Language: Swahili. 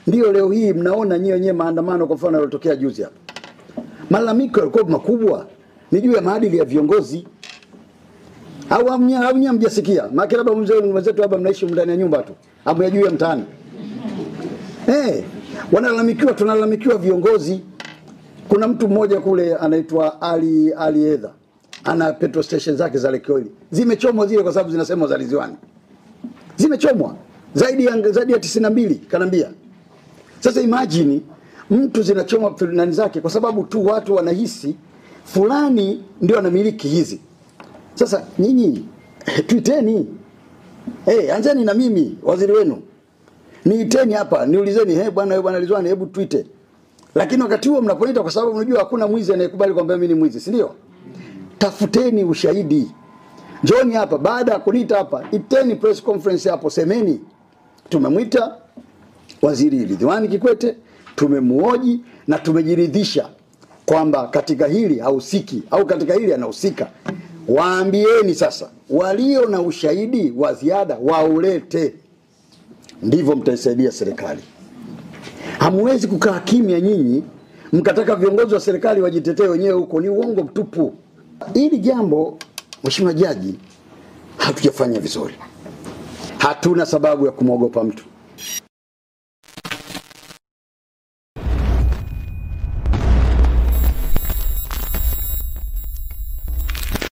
Ndio leo hii mnaona nyinyi maandamano kwa mfano yalotokea juzi hapa. Malalamiko yalikuwa makubwa ni juu ya maadili ya viongozi. Au hamjasikia? Maana labda mwenzetu hapa mnaishi ndani ya nyumba tu. Hapo ya juu ya mtaani. Tunalalamikiwa viongozi. Kuna mtu mmoja kule anaitwa Ali Edha. Ana petrol station zake za Lake Oil. Zimechomwa zile kwa sababu zinasema za Liziwani. Zimechomwa zaidi ya 92 kanambia. Sasa imagine mtu zinachoma fulani zake kwa sababu tu watu wanahisi fulani ndio anamiliki hizi. Sasa nyinyi tuiteni. Anzeni na mimi waziri wenu. Niiteni hapa, niulizeni bwana Liziwani hebu tuite. Lakini wakati huo mnapoita kwa sababu mnajua hakuna mwizi anayekubali kwamba mimi ni mwizi, si ndio? Tafuteni ushahidi. Njooni hapa baada ya kuniita hapa, iteni press conference hapo, semeni tumemwita Waziri Ridhiwani Kikwete, tumemuoji na tumejiridhisha kwamba katika hili hahusiki au katika hili anahusika. Waambieni sasa walio na ushahidi wa ziada waulete. Ndivyo mtaisaidia serikali. Hamwezi kukaa kimya nyinyi mkataka viongozi wa serikali wajitetee wenyewe huko, ni uongo mtupu. Hili jambo Mheshimiwa Jaji hatujafanya vizuri. Hatuna sababu ya kumwogopa mtu.